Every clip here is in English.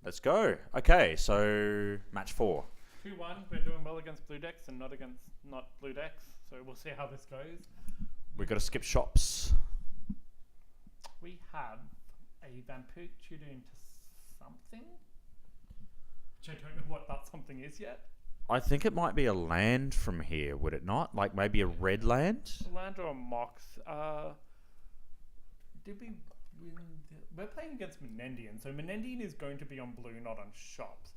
Let's go. Okay, so match 4. 2-1. We're doing well against blue decks and not blue decks. So we'll see how this goes. We got to skip shops. We have a vampiric tutor into something, which I don't know what that something is yet. I think it might be a land from here, would it not? Like maybe a red land? A land or a mox. Did we win? We're playing against Menendian, so Menendian is going to be on blue, not on shops.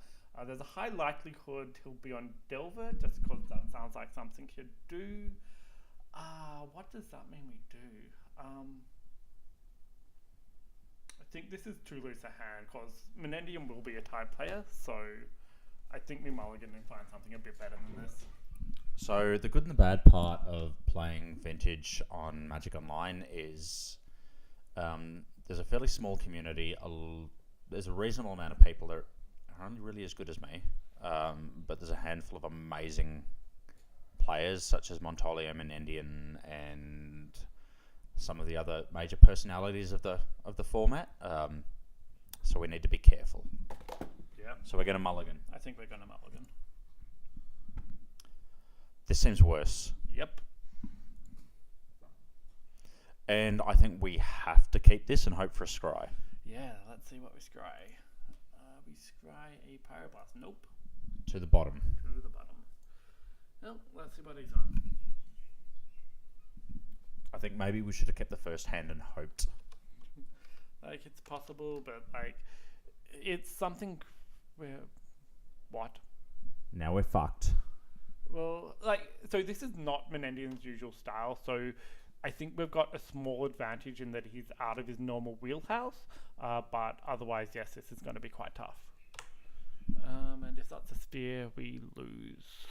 There's a high likelihood he'll be on Delver, just because that sounds like something he'd do. What does that mean we do? I think this is too loose a hand, because Menendian will be a type player, so I think we mulligan and find something a bit better than this. So the good and the bad part of playing Vintage on Magic Online is there's a fairly small community. There's a reasonable amount of people that are only really as good as me, but there's a handful of amazing players such as Montolio, Menendian, and some of the other major personalities of the format. So we need to be careful. Yeah. So we're going to mulligan. I think we're going to mulligan. This seems worse. Yep. And I think we have to keep this and hope for a scry. Yeah, let's see what we scry. We scry a Pyroblast. Nope. To the bottom. To the bottom. Well, let's see what he's on. I think maybe we should have kept the first hand and hoped. Like, it's possible, but, like, it's something where... What? Now we're fucked. Well, like, so this is not Menendian's usual style, so I think we've got a small advantage in that he's out of his normal wheelhouse, but otherwise, yes, this is going to be quite tough. And if that's a spear, we lose.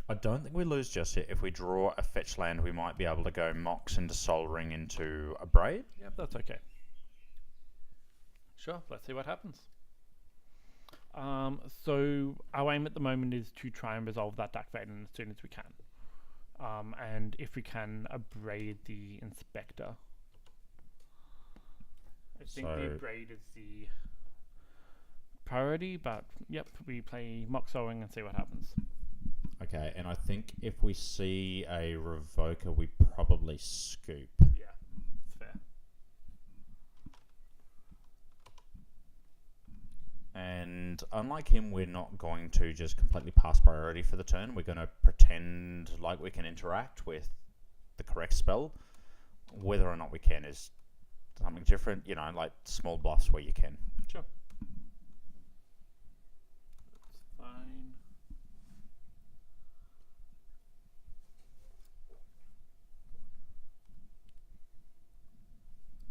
I don't think we lose just yet. If we draw a fetch land, we might be able to go Mox into Soul Ring into a Braid. Yep, that's okay. Sure, let's see what happens. So our aim at the moment is to try and resolve that Dark Vaden as soon as we can. And if we can, abrade the Inspector. I think the abrade is the priority, but yep, we play Mox Owing and see what happens. Okay, and I think if we see a Revoker, we probably scoop. Yeah, it's fair. And unlike him, we're not going to just completely pass priority for the turn. We're going to pretend like we can interact with the correct spell. Whether or not we can is something different, you know, like small bluffs where you can. Sure. That's fine.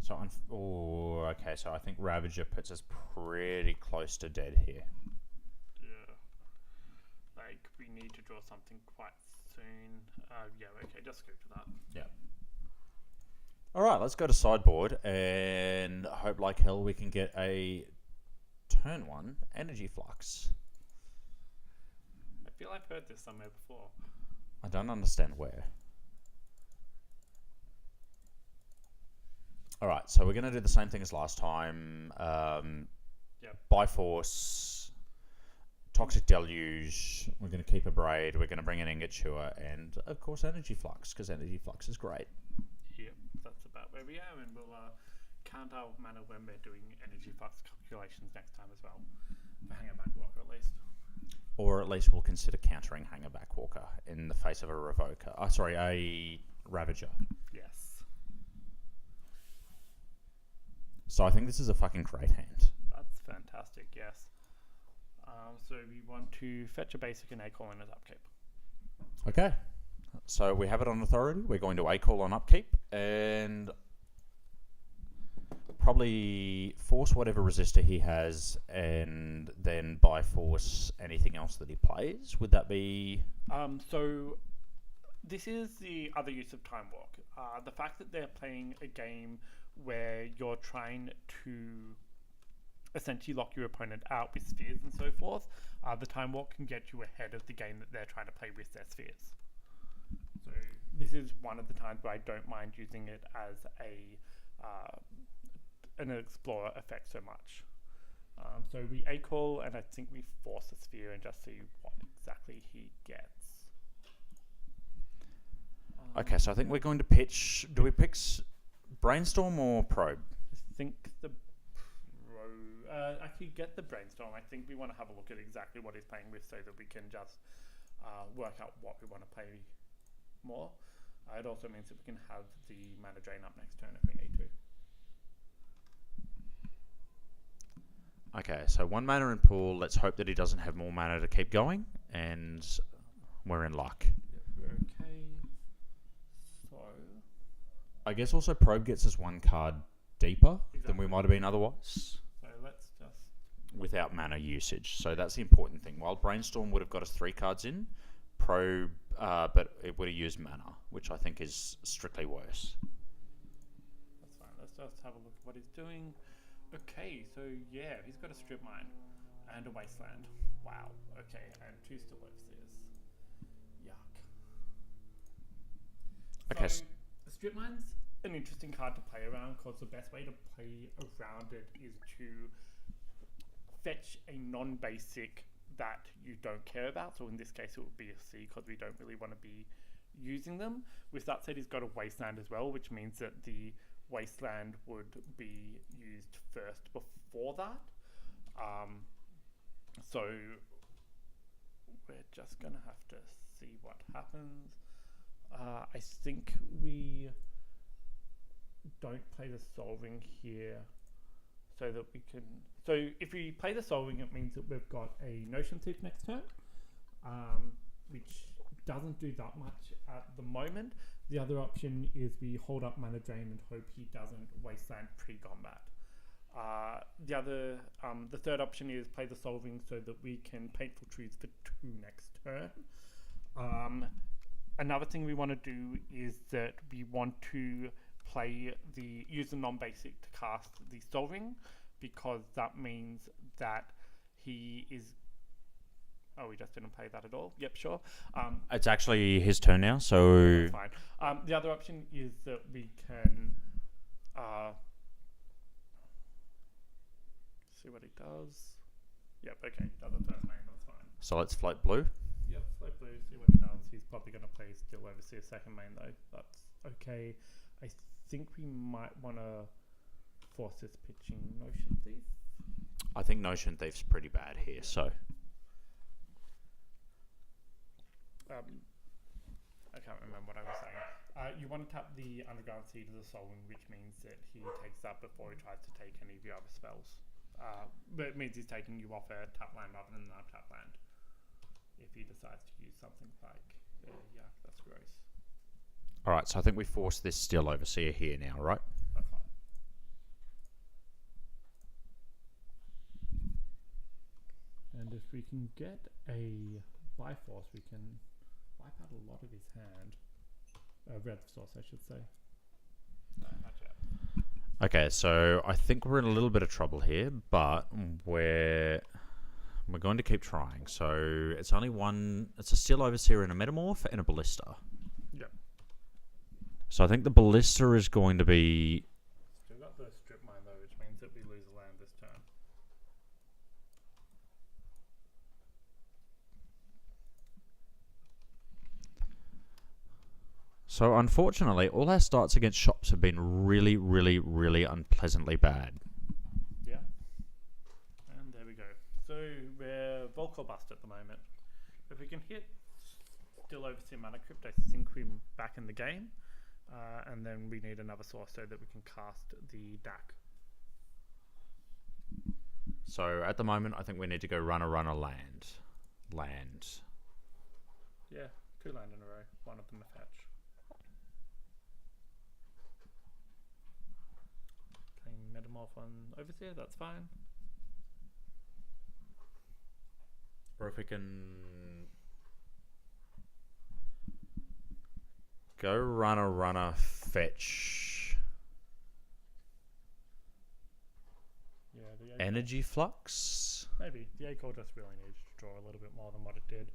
So, okay, so I think Ravager puts us pretty close to dead here. Yeah. Like, we need to draw something quite soon. Yeah, okay, just go to that. Yeah. Alright, let's go to sideboard and hope like hell we can get a turn 1 Energy Flux. I feel I've heard this somewhere before. I don't understand where. Alright, so we're going to do the same thing as last time. Yep. Biforce, Toxic Deluge, we're going to keep a Braid, we're going to bring an Ingot Chewer, and of course Energy Flux, because Energy Flux is great. Yep, that's about where we are, and we'll count our mana when we're doing Energy Flux calculations next time as well. For Hangerback Walker at least. Or at least we'll consider countering Hangerback Walker in the face of a Revoker. A Ravager. Yes. So I think this is a fucking great hand. That's fantastic, yes. So we want to fetch a basic and A-call in his upkeep. Okay. So we have it on authority. We're going to A-call on upkeep and probably force whatever resistor he has and then Biforce anything else that he plays. Would that be... So this is the other use of Time Walk. The fact that they're playing a game where you're trying to essentially lock your opponent out with spheres and so forth, the Time Walk can get you ahead of the game that they're trying to play with their spheres. So this is one of the times where I don't mind using it as a an explorer affect so much. So we A-call, and I think we force a sphere and just see what exactly he gets. Okay, so I think we're going to pitch. Do we pick brainstorm or probe? I think the actually get the brainstorm. I think we want to have a look at exactly what he's playing with so that we can just work out what we want to play more. It also means that we can have the mana drain up next turn if we need to. Okay, so 1 mana in pool. Let's hope that he doesn't have more mana to keep going, and we're in luck. Yep, okay. So I guess also probe gets us 1 card deeper than we might have been otherwise. So let's just Without mana usage. So that's the important thing. While brainstorm would have got us 3 cards in, probe, but it would have used mana, which I think is strictly worse. That's fine. Let's just have a look at what he's doing. Okay, so yeah, he's got a strip mine and a wasteland. Wow. Okay, and 2 still overseers. Yuck. Okay. So, strip mine's an interesting card to play around because the best way to play around it is to fetch a non-basic that you don't care about. So in this case, it would be a C because we don't really want to be using them. With that said, he's got a wasteland as well, which means that the wasteland would be used first before that. So we're just gonna have to see what happens. I think we don't play the solving here so that we can. So if we play the solving, it means that we've got a Notion Thief next turn, which doesn't do that much at the moment. The other option is we hold up mana drain and hope he doesn't wasteland pre-combat. The third option is play the solving so that we can Painful Truths for 2 next turn. Another thing we want to do is that we want to use the non-basic to cast the solving, because that means that he is. Oh, we just didn't play that at all. Yep, sure. It's actually his turn now, so That's fine. The other option is that we can see what he does. Yep, okay, he does a first main, that's fine. So let's float blue. Yep, float blue, see what he does. He's probably going to play still oversee a second main though. That's okay. I think we might want to force this pitching Notion Thief. I think Notion Thief's pretty bad here, so. I can't remember what I was saying. You want to tap the Underground Seed as a solving, which means that he takes that before he tries to take any of your other spells. But it means he's taking you off a tap land rather than an untap land. If he decides to use something like, yeah, that's gross. Alright, so I think we force this Steel Overseer here now, right? That's fine. And if we can get a Bifrost, we can wipe out a lot of his hand. Red Source, I should say. No, not yet. Okay, so I think we're in a little bit of trouble here, but we're going to keep trying. So it's only one. It's a Steel Overseer and a Metamorph and a Ballista. Yep. So I think the Ballista is going to be. Still got the strip mine though, which means that we lose a land this turn. So unfortunately, all our starts against shops have been really, really, really unpleasantly bad. Yeah. And there we go. So we're Volcor Bust at the moment. If we can hit Still Overseer Mana Crypt, I think we're back in the game. And then we need another source so that we can cast the DAC. So at the moment, I think we need to go runner, land. Land. Yeah, 2 land in a row. One of them a fetch. Playing Metamorph on Overseer, that's fine. Or if we can go runner, fetch. Yeah, the Energy Flux. maybe. The A-Call just really needs to draw a little bit more than what it did.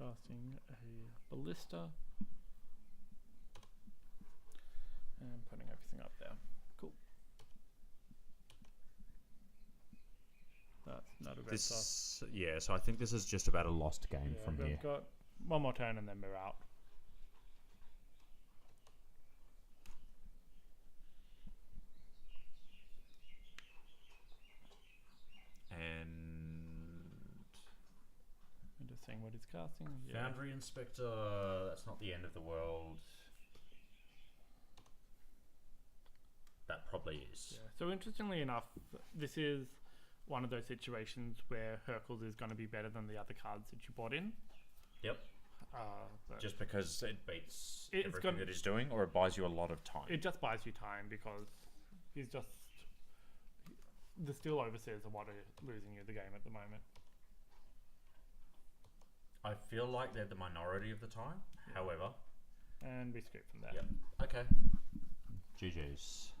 casting a ballista and putting everything up there. Cool. That's not a red sauce. Yeah, so I think this is just about a lost game from we've here. got one more turn and then we're out. And I'm just seeing what he's casting. Foundry Inspector, that's not the end of the world. That probably is. Yeah. So interestingly enough, this is one of those situations where Hercules is going to be better than the other cards that you bought in. Yep. Just because it beats everything that he's doing, or it buys you a lot of time? It just buys you time because he's just... The Steel Overseers are what are losing you the game at the moment. I feel like they're the minority of the time, however. And we scoop from there. Yep. Okay. GG's.